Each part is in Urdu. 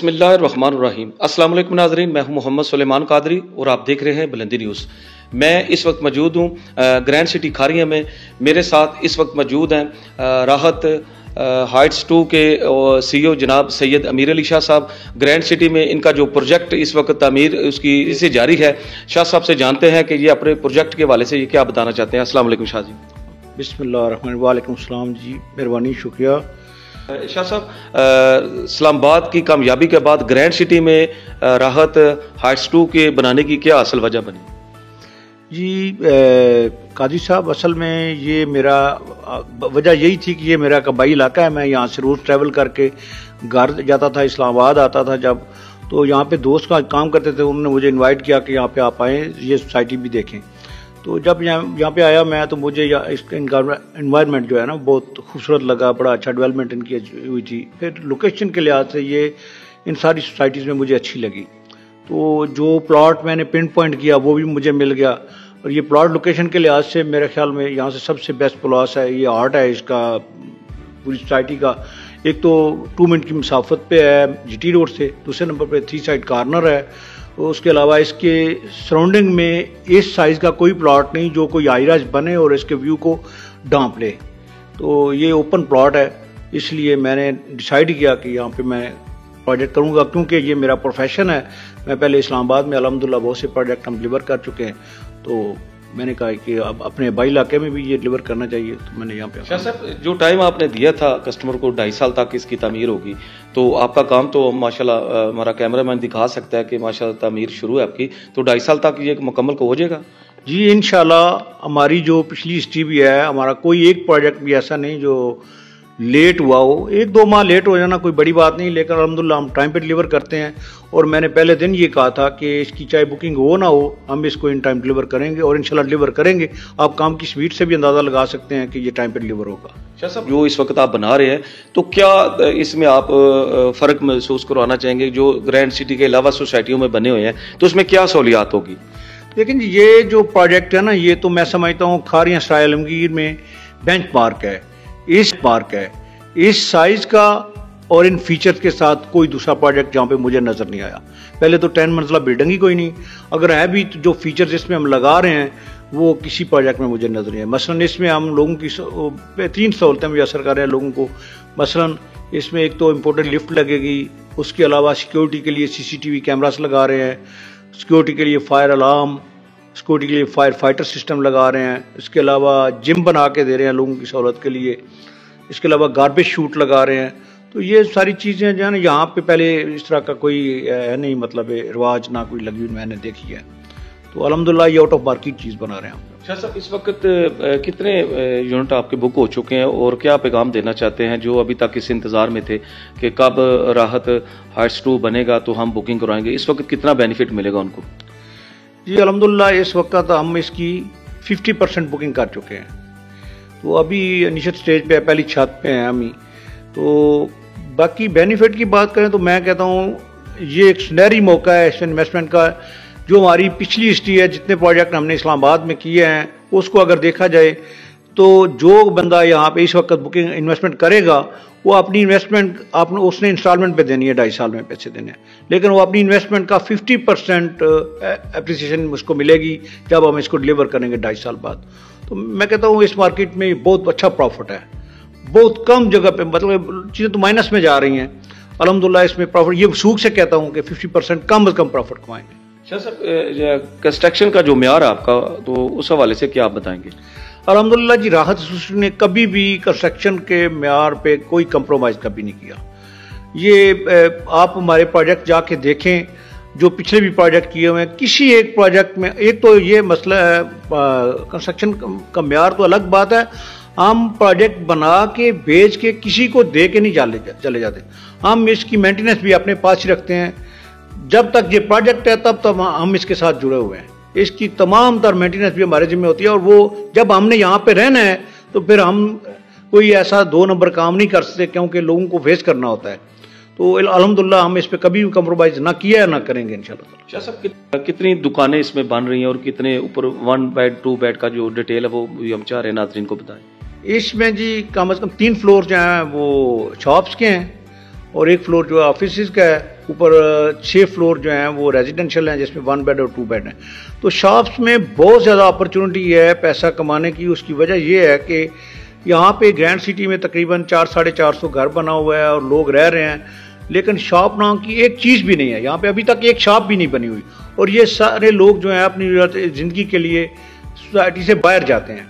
بسم اللہ الرحمن الرحیم۔ السلام علیکم ناظرین، میں ہوں محمد سلیمان قادری اور آپ دیکھ رہے ہیں بلندی نیوز۔ میں اس وقت موجود ہوں گرینڈ سٹی کھاریاں میں۔ میرے ساتھ اس وقت موجود ہیں راحت ہائٹس 2 کے سی او جناب سید امیر علی شاہ صاحب۔ گرینڈ سٹی میں ان کا جو پروجیکٹ اس وقت تعمیر اس کی سے جاری ہے، شاہ صاحب سے جانتے ہیں کہ یہ اپنے پروجیکٹ کے حوالے سے یہ کیا بتانا چاہتے ہیں۔ السلام علیکم شاہ جی۔ بسم اللہ الرحمن الرحیم۔ وعلیکم السلام جی، مہربانی، شکریہ۔ شاہ صاحب، اسلام آباد کی کامیابی کے بعد گرینڈ سٹی میں راحت ہائٹس 2 کے بنانے کی کیا اصل وجہ بنی؟ جی قاضی صاحب، اصل میں یہ میرا وجہ یہی تھی کہ یہ میرا قبائی علاقہ ہے۔ میں یہاں سے روز ٹریول کر کے گھر جاتا تھا، اسلام آباد آتا تھا جب، تو یہاں پہ دوست کا کام کرتے تھے، انہوں نے مجھے انوائٹ کیا کہ یہاں پہ آپ آئیں، یہ سوسائٹی بھی دیکھیں۔ تو جب یہاں پہ آیا میں، تو مجھے اس کا انوائرمنٹ جو ہے نا بہت خوبصورت لگا، بڑا اچھا ڈیولپمنٹ ان کی ہوئی تھی۔ پھر لوکیشن کے لحاظ سے یہ ان ساری سوسائٹیز میں مجھے اچھی لگی، تو جو پلاٹ میں نے پن پوائنٹ کیا وہ بھی مجھے مل گیا۔ اور یہ پلاٹ لوکیشن کے لحاظ سے میرے خیال میں یہاں سے سب سے بیسٹ پلاس ہے، یہ آرٹ ہے اس کا پوری سوسائٹی کا۔ ایک تو 2 منٹ کی مسافت پہ ہے جی ٹی روڈ سے، دوسرے نمبر پہ 3 سائڈ کارنر ہے۔ اس کے علاوہ اس کے سراؤنڈنگ میں اس سائز کا کوئی پلاٹ نہیں جو کوئی ہائی رائز بنے اور اس کے ویو کو ڈانپ لے۔ تو یہ اوپن پلاٹ ہے، اس لیے میں نے ڈیسائیڈ کیا کہ یہاں پہ میں پروجیکٹ کروں گا، کیونکہ یہ میرا پروفیشن ہے۔ میں پہلے اسلام آباد میں الحمدللہ بہت سے پروجیکٹ ہم ڈلیور کر چکے ہیں، تو میں نے کہا کہ اب اپنے بائی علاقے میں بھی یہ ڈلیور کرنا چاہیے، تو میں نے یہاں پہ۔ شاہ صاحب، جو ٹائم آپ نے دیا تھا کسٹمر کو 2.5 سال تک اس کی تعمیر ہوگی، تو آپ کا کام تو ماشاءاللہ ہمارا کیمرہ مین دکھا سکتا ہے کہ ماشاءاللہ تعمیر شروع ہے آپ کی، تو 2.5 سال تک یہ مکمل ہو جائے گا؟ جی انشاءاللہ۔ ہماری جو پچھلی ہسٹری بھی ہے، ہمارا کوئی ایک پروجیکٹ بھی ایسا نہیں جو لیٹ ہوا ہو۔ 1-2 ماہ لیٹ ہو جانا کوئی بڑی بات نہیں، لیکن الحمدللہ ہم ٹائم پہ ڈلیور کرتے ہیں۔ اور میں نے پہلے دن یہ کہا تھا کہ اس کی چاہے بکنگ ہو نہ ہو، ہم اس کو ان ٹائم ڈلیور کریں گے، اور انشاءاللہ ڈلیور کریں گے۔ آپ کام کی سپیڈ سے بھی اندازہ لگا سکتے ہیں کہ یہ ٹائم پہ ڈلیور ہوگا۔ شاہ صاحب، جو اس وقت آپ بنا رہے ہیں، تو کیا اس میں آپ فرق محسوس کروانا چاہیں گے؟ جو گرینڈ سٹی کے علاوہ سوسائٹیوں میں بنے ہوئے ہیں، تو اس میں کیا سہولیات ہوگی؟ لیکن یہ جو پروجیکٹ ہے نا، یہ تو میں سمجھتا ہوں کھاریاں سرائے عالمگیر میں بینچ مارک ہے، اس سائز کا اور ان فیچرز کے ساتھ کوئی دوسرا پروجیکٹ جہاں پہ مجھے نظر نہیں آیا۔ پہلے تو 10 منزلہ بلڈنگ ہی کوئی نہیں، اگر ہے بھی تو جو فیچرز اس میں ہم لگا رہے ہیں وہ کسی پروجیکٹ میں مجھے نظر نہیں آیا۔ مثلاً اس میں ہم لوگوں کی بہترین سہولتیں میسر کر رہے ہیں لوگوں کو۔ مثلاً اس میں ایک تو امپورٹنٹ لفٹ لگے گی، اس کے علاوہ سیکیورٹی کے لیے CCTV کیمراز لگا رہے ہیں، سیکیورٹی کے لیے فائر الارم، سیکیورٹی کے لیے فائر فائٹر سسٹم لگا رہے ہیں، اس کے علاوہ جم بنا کے دے رہے ہیں لوگوں کی سہولت کے لیے، اس کے علاوہ گاربیج شوٹ لگا رہے ہیں۔ تو یہ ساری چیزیں جو ہے نا، یہاں پہ پہلے اس طرح کا کوئی ہے نہیں، مطلب رواج نہ کوئی لگی میں نے دیکھی ہے، تو الحمدللہ یہ آؤٹ آف مارکیٹ چیز بنا رہے ہیں ہم۔ شاہ صاحب، اس وقت کتنے یونٹ آپ کے بک ہو چکے ہیں، اور کیا پیغام دینا چاہتے ہیں جو ابھی تک اس انتظار میں تھے کہ کب راحت ہائٹس 2 بنے گا تو ہم بکنگ کروائیں گے؟ اس وقت کتنا بینیفٹ ملے گا ان کو؟ جی الحمدللہ اس وقت ہم اس کی 50% بکنگ کر چکے ہیں، تو ابھی انیشل سٹیج پہ پہلی چھت پہ ہیں ہم ہی۔ تو باقی بینیفٹ کی بات کریں تو میں کہتا ہوں یہ ایک سنہری موقع ہے اس انویسٹمنٹ کا۔ جو ہماری پچھلی ہسٹری ہے، جتنے پروجیکٹ ہم نے اسلام آباد میں کیے ہیں، اس کو اگر دیکھا جائے تو جو بندہ یہاں پہ اس وقت بکنگ انویسٹمنٹ کرے گا، وہ اپنی انویسٹمنٹ اس نے انسٹالمنٹ پہ دینی ہے، 2.5 سال میں پیسے دینے ہیں، لیکن وہ اپنی انویسٹمنٹ کا 50% اپریسیشن اس کو ملے گی جب ہم اس کو ڈلیور کریں گے 2.5 سال بعد۔ تو میں کہتا ہوں اس مارکیٹ میں بہت اچھا پروفٹ ہے، بہت کم جگہ پہ، مطلب چیزیں تو مائنس میں جا رہی ہیں، الحمدللہ اس میں پروفٹ، یہ سوکھ سے کہتا ہوں کہ 50% کم از کم پروفٹ کمائیں گے۔ شاہ صاحب، کنسٹرکشن کا جو معیار ہے آپ کا، تو اس حوالے سے کیا آپ بتائیں گے؟ الحمدللہ جی، راحت ایسوسی نے کبھی بھی کنسٹرکشن کے معیار پہ کوئی کمپرومائز کبھی نہیں کیا۔ یہ آپ ہمارے پروجیکٹ جا کے دیکھیں جو پچھلے بھی پروجیکٹ کیے ہوئے ہیں، کسی ایک پروجیکٹ میں، ایک تو یہ مسئلہ ہے کنسٹرکشن کا معیار تو الگ بات ہے، ہم پروجیکٹ بنا کے بیچ کے کسی کو دے کے نہیں چلے جاتے، ہم اس کی مینٹیننس بھی اپنے پاس ہی رکھتے ہیں۔ جب تک یہ پروجیکٹ ہے تب تک ہم اس کے ساتھ جڑے ہوئے ہیں، اس کی تمام تر مینٹیننس بھی ہمارے ذمہ ہوتی ہے، اور وہ جب ہم نے یہاں پہ رہنا ہے تو پھر ہم کوئی ایسا 2 نمبر کام نہیں کر سکتے، کیونکہ لوگوں کو فیس کرنا ہوتا ہے۔ تو الحمدللہ ہم اس پہ کبھی بھی کمپرومائز نہ کیا ہے، نہ کریں گے انشاءاللہ۔ شاہ صاحب، کتنی دکانیں اس میں بن رہی ہیں، اور کتنے اوپر 1 بیڈ 2 بیڈ کا جو ڈیٹیل ہے وہ ہم چاہ رہے ہیں ناظرین کو بتائیں۔ اس میں جی کم از کم 3 فلور جو ہیں وہ شاپس کے ہیں، اور 1 فلور جو آفیسز کا ہے، اوپر 6 فلور جو ہیں وہ ریزیڈینشیل ہیں جس میں 1 بیڈ اور 2 بیڈ ہیں. تو شاپس میں بہت زیادہ اپرچونٹی ہے پیسہ کمانے کی. اس کی وجہ یہ ہے کہ یہاں پہ گرینڈ سٹی میں تقریباً 400-450 گھر بنا ہوا ہے اور لوگ رہ رہے ہیں, لیکن شاپ نام کی ایک چیز بھی نہیں ہے. یہاں پہ ابھی تک ایک شاپ بھی نہیں بنی ہوئی, اور یہ سارے لوگ جو ہیں اپنی زندگی کے لیے سوسائٹی سے باہر جاتے ہیں.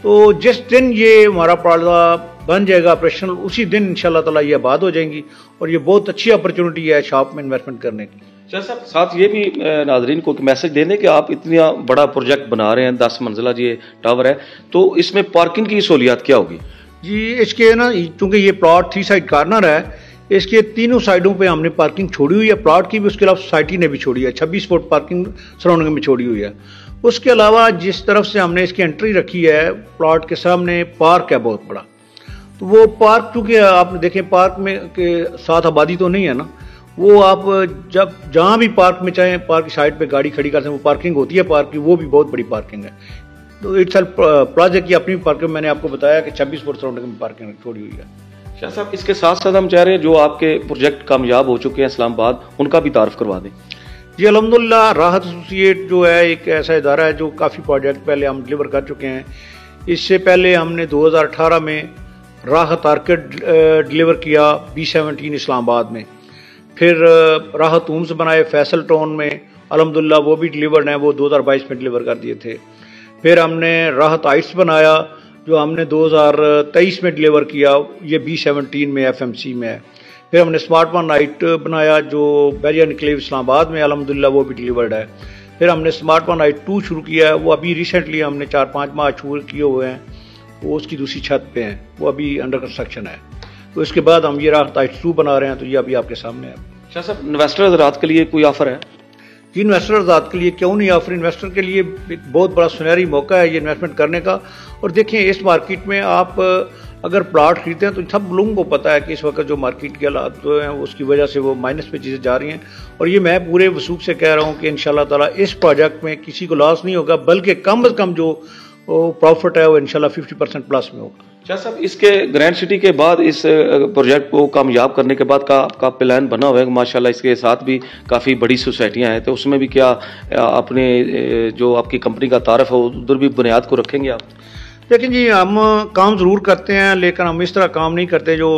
تو جس دن یہ ہمارا پلازا بن جائے گا آپریشنل, اسی دن انشاءاللہ تعالی یہ آباد ہو جائیں گی, اور یہ بہت اچھی اپرچونٹی ہے شاپ میں انویسٹمنٹ کرنے کی. صاحب ساتھ یہ بھی ناظرین کو میسج دے دیں کہ آپ اتنا بڑا پروجیکٹ بنا رہے ہیں, 10 منزلہ یہ ٹاور ہے, تو اس میں پارکنگ کی سہولیات کیا ہوگی؟ جی اس کے نا, چونکہ یہ پلاٹ 3 سائڈ کارنر ہے, اس کے تینوں سائڈوں پہ ہم نے پارکنگ چھوڑی ہوئی ہے پلاٹ کی بھی, اس کے علاوہ سوسائٹی نے بھی چھوڑی ہے. 26 فٹ پارکنگ سراؤنڈنگ میں چھوڑی ہوئی ہے. اس کے علاوہ جس طرف سے ہم نے اس کی انٹری رکھی ہے, پلاٹ کے سامنے پارک ہے بہت بڑا. تو وہ پارک چونکہ آپ دیکھیں پارک میں کے ساتھ آبادی تو نہیں ہے نا, وہ آپ جب جہاں بھی پارک میں چاہیں پارک سائڈ پہ گاڑی کھڑی کرتے ہیں, وہ پارکنگ ہوتی ہے پارک کی, وہ بھی بہت بڑی پارکنگ ہے. تو اٹس پلازا کی اپنی پارکنگ, میں نے آپ کو بتایا کہ 26 فٹ سراؤنڈنگ میں پارکنگ چھوڑی ہوئی ہے. شاہ صاحب اس کے ساتھ ساتھ ہم چاہ رہے ہیں جو آپ کے پروجیکٹ کامیاب ہو چکے ہیں اسلام آباد, ان کا بھی تعارف کروا دیں. جی الحمدللہ, راحت ایسوسیٹ جو ہے ایک ایسا ادارہ ہے جو کافی پروجیکٹ پہلے ہم ڈلیور کر چکے ہیں. اس سے پہلے ہم نے 2018 میں راحت آرکڈ ڈلیور کیا B17 اسلام آباد میں. پھر راحت ہومز بنائے فیصل ٹاؤن میں, الحمدللہ وہ بھی ڈلیورڈ ہیں, وہ 2022 میں ڈلیور کر دیے تھے. پھر ہم نے راحت ہائٹس بنایا جو ہم نے 2023 میں ڈلیور کیا, یہ B17 میں FMC میں ہے. پھر ہم نے اسمارٹ ون نائٹ بنایا جو بیری انکلیو اسلام آباد میں, الحمدللہ وہ بھی ڈلیورڈ ہے. پھر ہم نے اسمارٹ ون نائٹ 2 شروع کیا ہے, وہ ابھی ریسنٹلی ہم نے 4-5 ماہ شروع کیے ہوئے ہیں, وہ اس کی دوسری چھت پہ ہیں, وہ ابھی انڈر کنسٹرکشن ہے. تو اس کے بعد ہم یہ راحت ہائٹس 2 بنا رہے ہیں, تو یہ ابھی آپ کے سامنے ہے. شاہ صاحب انویسٹر حضرات کے لیے کوئی آفر ہے؟ جی انویسٹر حضرات کے لیے کیوں نہیں آفر, انویسٹر کے لیے ایک بہت بڑا سنہری موقع ہے یہ انویسٹمنٹ کرنے کا. اور دیکھیں اس مارکیٹ میں آپ اگر پلاٹ خریدتے ہیں تو سب لوگوں کو پتہ ہے کہ اس وقت جو مارکیٹ کے حالات جو ہیں اس کی وجہ سے وہ مائنس پہ چیزیں جا رہی ہیں. اور یہ میں پورے وثوق سے کہہ رہا ہوں کہ انشاءاللہ تعالیٰ اس پروجیکٹ میں کسی کو لاس نہیں ہوگا, بلکہ کم از کم جو پروفٹ ہے وہ انشاءاللہ 50% پلس میں ہوگا. شاہ صاحب اس کے گرینڈ سٹی کے بعد اس پروجیکٹ کو کامیاب کرنے کے بعد کا آپ کا پلان بنا ہوا ہے؟ ماشاءاللہ اس کے ساتھ بھی کافی بڑی سوسائٹیاں ہیں, تو اس میں بھی کیا اپنے جو آپ کی کمپنی کا تعارف ہے ادھر بھی بنیاد کو رکھیں گے آپ؟ لیکن جی ہم کام ضرور کرتے ہیں, لیکن ہم اس طرح کام نہیں کرتے جو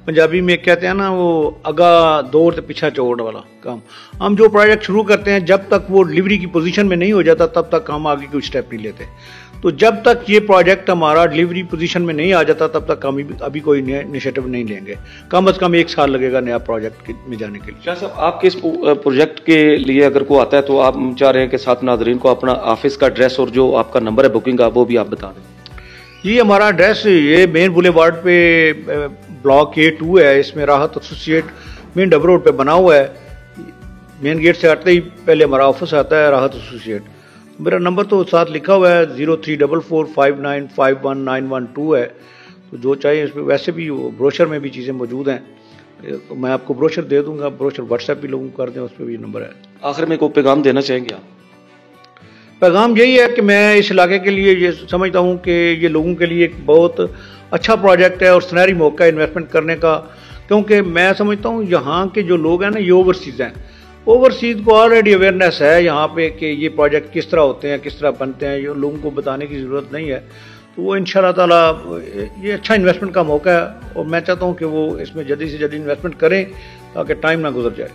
پنجابی میں کہتے ہیں نا, وہ آگا دوڑ تو پیچھا چوڑ والا کام. ہم جو پروجیکٹ شروع کرتے ہیں جب تک وہ ڈلیوری کی پوزیشن میں نہیں ہو جاتا تب تک ہم آگے کوئی اسٹیپ نہیں لیتے. تو جب تک یہ پروجیکٹ ہمارا ڈلیوری پوزیشن میں نہیں آ جاتا تب تک ہم ابھی کوئی نیا انیشیٹو نہیں لیں گے. کم از کم 1 سال لگے گا نیا پروجیکٹ میں جانے کے لیے. شاہ صاحب آپ کے اس پروجیکٹ کے لیے اگر کوئی آتا ہے تو آپ چاہ رہے ہیں کہ ساتھ ناظرین کو اپنا آفس کا ایڈریس اور جو آپ کا نمبر ہے بکنگ کا وہ بھی آپ بتا دیں. جی ہمارا ایڈریس یہ مین بولے وارڈ پہ بلاک A2 ہے, اس میں راحت ایسوسیٹ مین ڈبل روڈ پہ بنا ہوا ہے. مین گیٹ سے آتے ہی پہلے ہمارا آفس آتا ہے راحت ایسوسیٹ. میرا نمبر تو ساتھ لکھا ہوا ہے 0344595191 ہے, تو جو چاہیے اس میں. ویسے بھی بروشر میں بھی چیزیں موجود ہیں, میں آپ کو بروشر دے دوں گا, بروشر واٹس ایپ بھی لوگوں کو کر دیں, اس پہ بھی نمبر ہے. آخر میں کوئی پیغام دینا چاہیں گے آپ؟ پیغام یہی ہے کہ میں اس علاقے کے لیے یہ سمجھتا ہوں کہ یہ لوگوں کے لیے ایک بہت اچھا پروجیکٹ ہے اور سنہری موقع ہے انویسٹمنٹ کرنے کا, کیونکہ میں سمجھتا ہوں یہاں کے جو لوگ ہیں نا یہ اوورسیز ہیں. اوورسیز کو آلریڈی اویئرنیس ہے یہاں پہ کہ یہ پروجیکٹ کس طرح ہوتے ہیں, کس طرح بنتے ہیں, یہ لوگوں کو بتانے کی ضرورت نہیں ہے. تو وہ انشاءاللہ تعالیٰ یہ اچھا انویسٹمنٹ کا موقع ہے, اور میں چاہتا ہوں کہ وہ اس میں جلدی سے جلدی انویسٹمنٹ کریں تاکہ ٹائم نہ گزر جائے.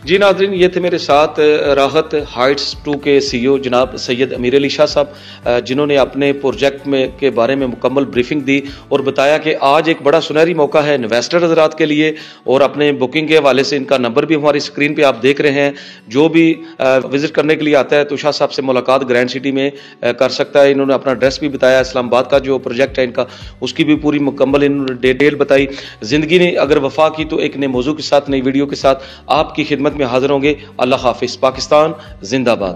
جی ناظرین, یہ تھے میرے ساتھ راحت ہائٹس 2 کے CEO جناب سید امیر علی شاہ صاحب, جنہوں نے اپنے پروجیکٹ میں کے بارے میں مکمل بریفنگ دی اور بتایا کہ آج ایک بڑا سنہری موقع ہے انویسٹر حضرات کے لیے. اور اپنے بکنگ کے حوالے سے ان کا نمبر بھی ہماری اسکرین پہ آپ دیکھ رہے ہیں, جو بھی وزٹ کرنے کے لیے آتا ہے تو شاہ صاحب سے ملاقات گرینڈ سٹی میں کر سکتا ہے. انہوں نے اپنا ایڈریس بھی بتایا, اسلام آباد کا جو پروجیکٹ ہے ان کا اس کی بھی پوری مکمل انہوں نے ڈیٹیل بتائی. زندگی نے اگر وفا کی تو ایک نئے موضوع کے ساتھ, نئی ویڈیو کے ساتھ آپ کی خدمت میں حاضر ہوں گے. اللہ حافظ. پاکستان زندہ باد.